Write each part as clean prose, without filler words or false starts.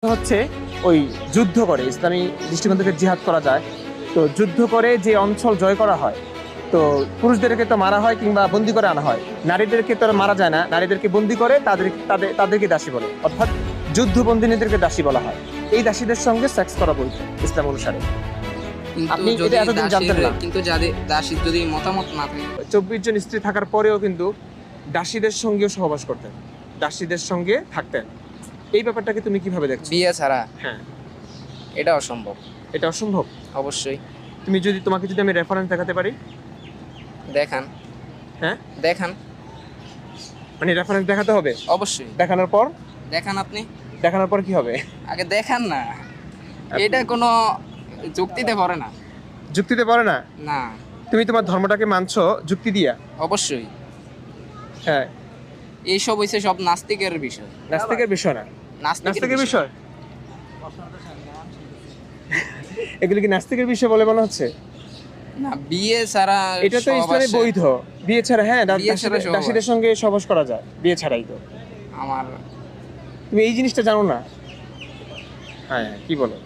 হচ্ছে ওই যুদ্ধ করে ইসলামী দৃষ্টিকোণ থেকে জিহাদ করা যায়। তো যুদ্ধ করে যে অঞ্চল জয় করা হয়, তো পুরুষদেরকে তো মারা হয় কিংবা বন্দি করে আনা হয়, নারীদেরকে তো আর মারা যায় না, নারীদেরকে বন্দি করে তাদেরকে দাসী বলে, অর্থাৎ যুদ্ধবন্দিনীদেরকে দাসী বলা হয়। এই দাসীদের সঙ্গে সেক্স করা বৈধ ইসলাম অনুসারে। আপনি যদি এটা এতদিন জানতেন না? কিন্তু যাদের দাসীর যদি মতামত না থাকে, 24 জন স্ত্রী থাকার পরেও কিন্তু দাসীদের সঙ্গেও সহবাস করতেন, দাসীদের সঙ্গে থাকতেন। এই ব্যাপারটাকে তুমি কিভাবে দেখছো? বিয়ে ছাড়া হ্যাঁ, এটা অসম্ভব। এটা অসম্ভব। অবশ্যই। তোমাকে যদি আমি রেফারেন্স দেখাতে পারি? দেখান। হ্যাঁ, দেখান। মানে রেফারেন্স দেখাতে হবে? অবশ্যই। দেখানোর পর? দেখান আপনি। দেখানোর পর কি হবে? আগে দেখান না। এটা কোনো যুক্তিতে পড়ে না। যুক্তিতে পারে না? না। তুমি তোমার ধর্মটাকে মানছো যুক্তি দিয়া? অবশ্যই। হ্যাঁ। এইসব হইছে সব নাস্তিকের বিষয়। নাস্তিকের বিষয় না? নাস্তিকের বিষয়? এগুলো কি নাস্তিকের বিষয় বলে মনে হচ্ছে? না, বিয়ে ছাড়া এটা তো ইসলামে বৈধ। বিয়ে ছাড়া, হ্যাঁ, বিয়ে ছাড়া দাসীদের সঙ্গে সহবাস করা যায় বিয়ে ছাড়াই। তো আমার তুমি এই জিনিসটা জানো না? হ্যাঁ, কি বলো?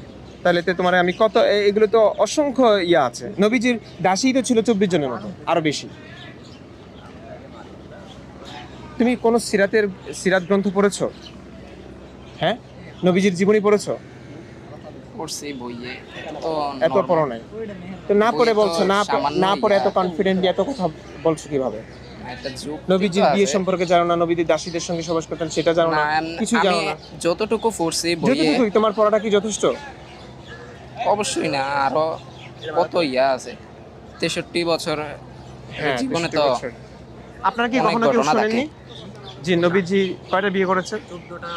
তাহলে তো তোমার আমি কত, এগুলো তো অসংখ্য ইয়া আছে। নবীজির দাসী তো ছিল 24 জনের মতো, আরো বেশি। তুমি কোন সিরাত গ্রন্থ পড়েছো? হ্যাঁ, নবীজির জীবনী পড়েছো? পড়ছি বইয়ে, তো এত পড়ো নাই তো? না পড়ে বলছো, না পড়ে এত কনফিডেন্টলি এত কথা বলছো কিভাবে? একটা যুগ নবীজির বিয়ে সম্পর্কে জানো না, নবীজি দাসীদের সঙ্গে সহবাস করতেন সেটা জানো না, কিছু জানো না। যতটুকু পড়ছি বইয়ে, যতটুকুই তোমার পড়াটা কি যথেষ্ট? অবশ্যই না, আরো কত ইয়া আছে। 63 বছর হ্যাঁ, জীবনে 63 তো বছর। আপনারা কি অনেক কখনো কেউ ঘটনা শুনেননি যে নবীজি কয়টা বিয়ে করেছেন? 14টা।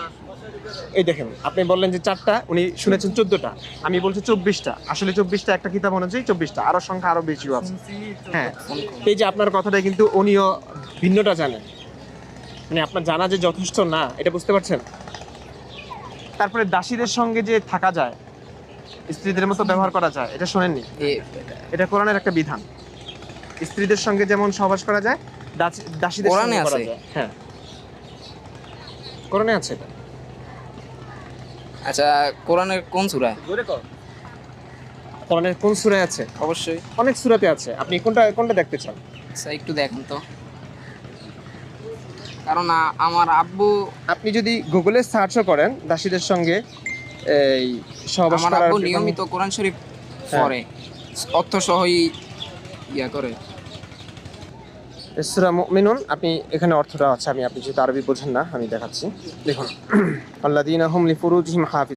এই দেখেন, আপনি বললেন যে 4টা, উনি শুনেছেন 14টা, আমি বলছি 24টা। আসলে 24টা একটা কিতাব অনুযায়ী 24টা, আরো সংখ্যা আরো বেশিও আছে। হ্যাঁ, এই যে আপনার কথাটা কিন্তু উনিও ভিন্নটা জানেন, মানে আপনার জানা যে যথেষ্ট না, এটা বুঝতে পারছেন? তারপরে দাসীদের সঙ্গে যে থাকা যায়, স্ত্রীদের মতো ব্যবহার করা যায়, এটা শোনেননি? এটা কোরআনের একটা বিধান। স্ত্রীদের সঙ্গে যেমন সহবাস করা যায়, দাসীদের সঙ্গে করা যায়। হ্যাঁ, কোরআনে আছে এটা। আচ্ছা, কোরআনের কোন সূরায়? কোরআনের কোন সূরায় আছে? অবশ্যই অনেক সূরাতে আছে। আপনি কোনটা দেখতে চান? আচ্ছা, একটু দেখেন তো, কারণ আমার আব্বু, আপনি যদি গুগলে সার্চও করেন দাসীদের সঙ্গে এই সহবাস আমার করার, আব্বু নিয়মিত কোরআন শরীফ পড়ে, অর্থ সহই ইয়া করে। সূরা মুমিনুন, আপনি এখানে অর্থটা আছে, আপনি যেহেতু আরবি বোঝেন না, আমি দেখাচ্ছি। দেখুন, আল্লাযীনা হুম লিফুরুজিহিম হাফিজ।